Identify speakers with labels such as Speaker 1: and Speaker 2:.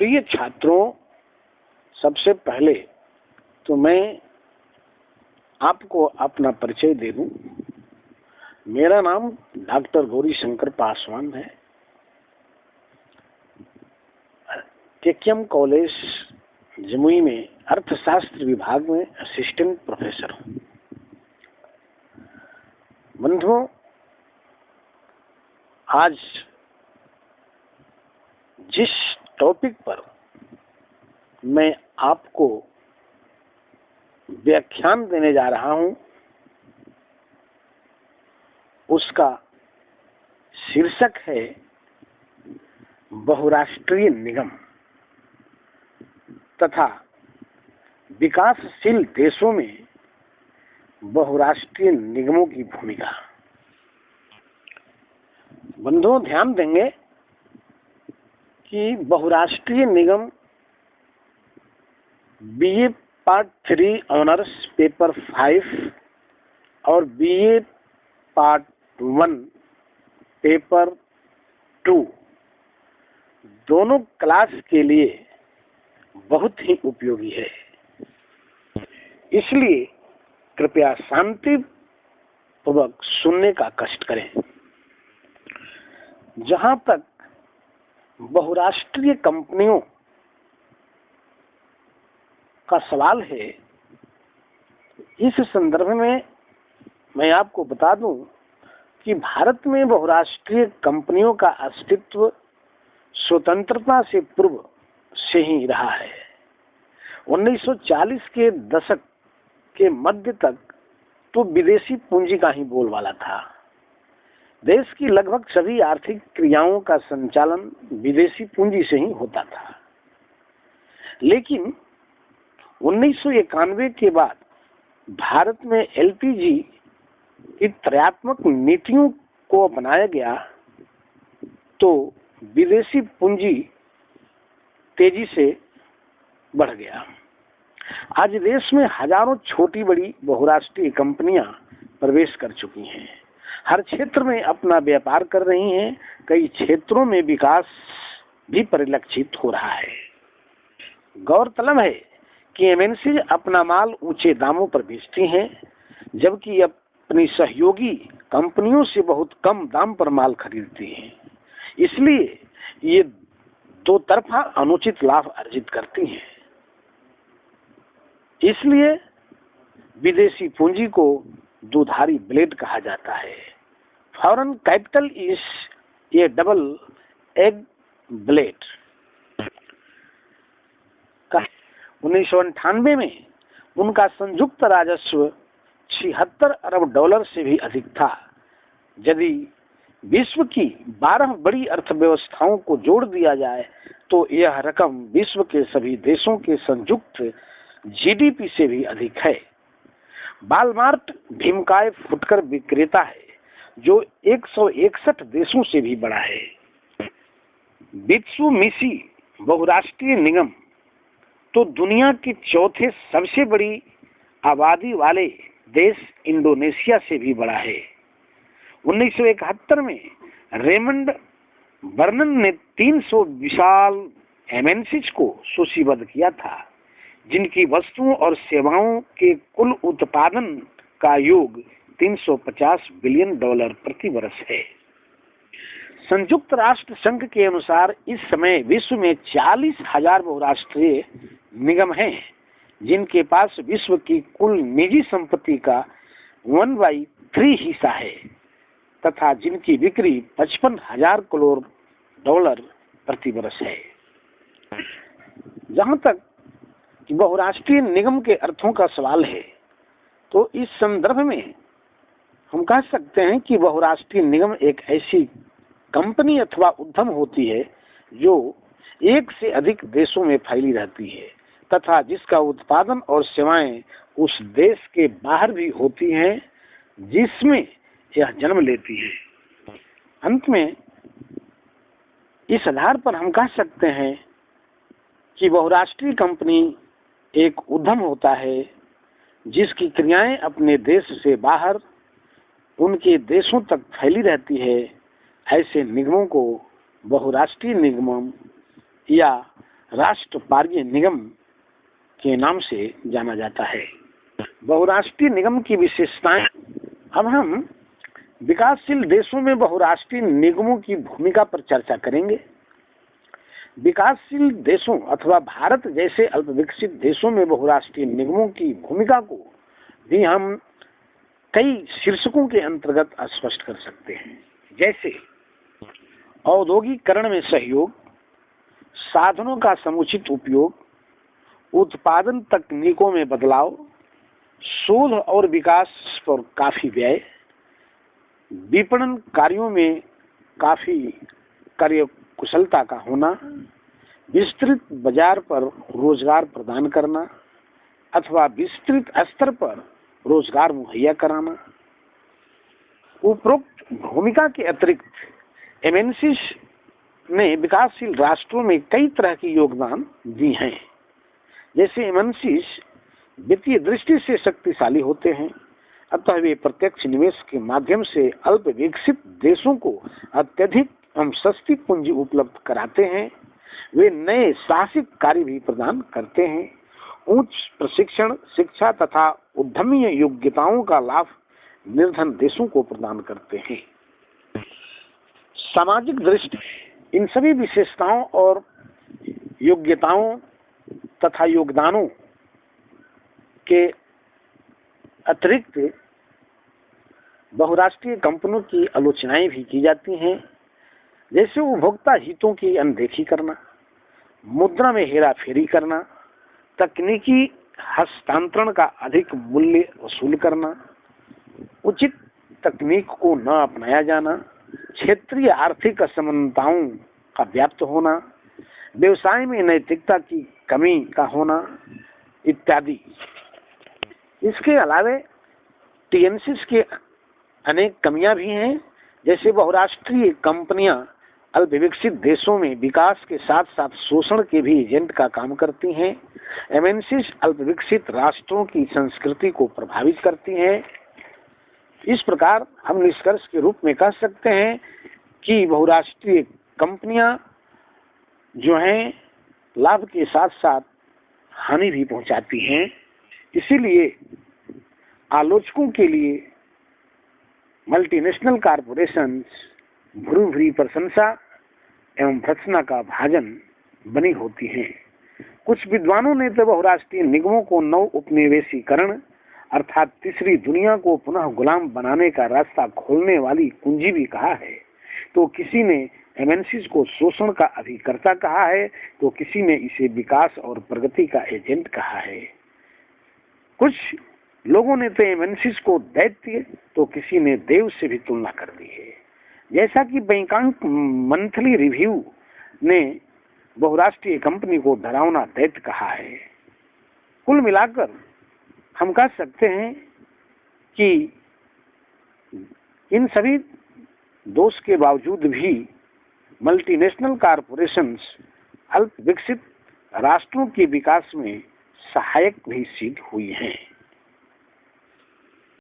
Speaker 1: प्रिय छात्रों, सबसे पहले तो मैं आपको अपना परिचय दे दूं। मेरा नाम डॉक्टर गौरी शंकर पासवान है। केकेएम कॉलेज जमुई में अर्थशास्त्र विभाग में असिस्टेंट प्रोफेसर हूं। बंधुओं, आज जिस टॉपिक पर मैं आपको व्याख्यान देने जा रहा हूं, उसका शीर्षक है बहुराष्ट्रीय निगम तथा विकासशील देशों में बहुराष्ट्रीय निगमों की भूमिका। बंधुओं, ध्यान देंगे कि बहुराष्ट्रीय निगम बीए पार्ट 3 ऑनर्स पेपर 5 और बीए पार्ट 1 पेपर 2 दोनों क्लास के लिए बहुत ही उपयोगी है। इसलिए कृपया शांति पूर्वक सुनने का कष्ट करें। जहां तक बहुराष्ट्रीय कंपनियों का सवाल है, इस संदर्भ में मैं आपको बता दूं कि भारत में बहुराष्ट्रीय कंपनियों का अस्तित्व स्वतंत्रता से पूर्व से ही रहा है। 1940 के दशक के मध्य तक तो विदेशी पूंजी का ही बोलबाला था। देश की लगभग सभी आर्थिक क्रियाओं का संचालन विदेशी पूंजी से ही होता था। लेकिन 1991 के बाद भारत में एलपीजी की त्रयात्मक नीतियों को अपनाया गया तो विदेशी पूंजी तेजी से बढ़ गया। आज देश में हजारों छोटी बड़ी बहुराष्ट्रीय कंपनियां प्रवेश कर चुकी हैं। हर क्षेत्र में अपना व्यापार कर रही हैं। कई क्षेत्रों में विकास भी परिलक्षित हो रहा है। गौरतलब है कि एमएनसी अपना माल ऊंचे दामों पर बेचती हैं, जबकि अपनी सहयोगी कंपनियों से बहुत कम दाम पर माल खरीदती हैं। इसलिए ये दो तरफा अनुचित लाभ अर्जित करती हैं। इसलिए विदेशी पूंजी को दुधारी ब्लेड कहा जाता है। Foreign capital is a double edge blade. 1998 में उनका संयुक्त राजस्व 76 अरब डॉलर से भी अधिक था। यदि विश्व की 12 बड़ी अर्थव्यवस्थाओं को जोड़ दिया जाए तो यह रकम विश्व के सभी देशों के संयुक्त जीडीपी से भी अधिक है। वालमार्ट भीमकाय फुटकर विक्रेता है जो 161 देशों से भी बड़ा है। मित्सुबिशी बहुराष्ट्रीय निगम तो दुनिया की चौथे सबसे बड़ी आबादी वाले देश इंडोनेशिया से भी बड़ा है। 1971 में रेमंड बर्नन ने 300 विशाल एमएनसीज को सूचीबद्ध किया था, जिनकी वस्तुओं और सेवाओं के कुल उत्पादन का योग 350 बिलियन डॉलर प्रति वर्ष है। संयुक्त राष्ट्र संघ के अनुसार इस समय विश्व में 40,000 बहुराष्ट्रीय निगम हैं, जिनके पास विश्व की कुल निजी संपत्ति का 1/3 हिस्सा है तथा जिनकी बिक्री 55,000 करोड़ डॉलर प्रति वर्ष है। जहां तक बहुराष्ट्रीय निगम के अर्थों का सवाल है, तो इस संदर्भ में हम कह सकते हैं कि बहुराष्ट्रीय निगम एक ऐसी कंपनी अथवा उद्यम होती है जो एक से अधिक देशों में फैली रहती है तथा जिसका उत्पादन और सेवाएं उस देश के बाहर भी होती हैं जिसमें यह जन्म लेती है। अंत में इस आधार पर हम कह सकते हैं कि बहुराष्ट्रीय कंपनी एक उद्यम होता है जिसकी क्रियाएं अपने देश से बाहर उनके देशों तक फैली रहती है। ऐसे निगमों को बहुराष्ट्रीय निगम या राष्ट्रपार्य निगम के नाम से जाना जाता है। बहुराष्ट्रीय निगम की विशेषताएं। अब हम विकासशील देशों में बहुराष्ट्रीय निगमों की भूमिका पर चर्चा करेंगे। विकासशील देशों अथवा भारत जैसे अल्पविकसित देशों में बहुराष्ट्रीय निगमों की भूमिका को भी हम कई शीर्षकों के अंतर्गत स्पष्ट कर सकते हैं, जैसे औद्योगिकीकरण में सहयोग, साधनों का समुचित उपयोग, उत्पादन तकनीकों में बदलाव, शोध और विकास पर काफी व्यय, विपणन कार्यों में काफी कार्यकुशलता का होना, विस्तृत बाजार पर रोजगार प्रदान करना अथवा विस्तृत स्तर पर रोजगार मुहैया कराना। उपरोक्त भूमिका के अतिरिक्त एमएनसीज ने विकासशील राष्ट्रों में कई तरह के योगदान दिए हैं। जैसे एमएनसीज वित्तीय दृष्टि से शक्तिशाली होते हैं, अतः वे प्रत्यक्ष निवेश के माध्यम से अल्प विकसित देशों को अत्यधिक एवं सस्ती पूंजी उपलब्ध कराते हैं। वे नए साहसिक कार्य भी प्रदान करते हैं। उच्च प्रशिक्षण, शिक्षा तथा उद्यमी योग्यताओं का लाभ निर्धन देशों को प्रदान करते हैं। सामाजिक दृष्टि। इन सभी विशेषताओं और योग्यताओं तथा योगदानों के अतिरिक्त बहुराष्ट्रीय कंपनियों की आलोचनाएं भी की जाती हैं, जैसे उपभोक्ता हितों की अनदेखी करना, मुद्रा में हेराफेरी करना, तकनीकी हस्तांतरण का अधिक मूल्य वसूल करना, उचित तकनीक को न अपनाया जाना, क्षेत्रीय आर्थिक असमानताओं का व्याप्त होना, व्यवसाय में नैतिकता की कमी का होना इत्यादि। इसके अलावा टीएनसीज के अनेक कमियां भी हैं, जैसे बहुराष्ट्रीय कंपनियां अल्पविकसित देशों में विकास के साथ साथ शोषण के भी एजेंट का काम करती हैं। एमएनसीज अल्पविकसित राष्ट्रों की संस्कृति को प्रभावित करती हैं। इस प्रकार हम निष्कर्ष के रूप में कह सकते हैं कि बहुराष्ट्रीय कंपनियां जो हैं लाभ के साथ साथ हानि भी पहुंचाती हैं। इसीलिए आलोचकों के लिए मल्टीनेशनल कॉरपोरेशंस भूरी प्रशंसा एवं भर्त्सना का भाजन बनी होती हैं। कुछ विद्वानों ने तो बहुराष्ट्रीय निगमों को नव उपनिवेशीकरण अर्थात तीसरी दुनिया को पुनः गुलाम बनाने का रास्ता खोलने वाली कुंजी भी कहा है, तो किसी ने एमएनसीज को शोषण का अभिकर्ता कहा है, तो किसी ने इसे विकास और प्रगति का एजेंट कहा है। कुछ लोगों ने तो एमएनसीज को दैत्य तो किसी ने देव से भी तुलना कर दी है, जैसा कि बैंकॉक मंथली रिव्यू ने बहुराष्ट्रीय कंपनी को डरावना दैत्य कहा है। कुल मिलाकर हम कह सकते हैं कि इन सभी दोष के बावजूद भी मल्टीनेशनल कॉरपोरेशंस अल्प विकसित राष्ट्रों के विकास में सहायक भी सिद्ध हुई हैं।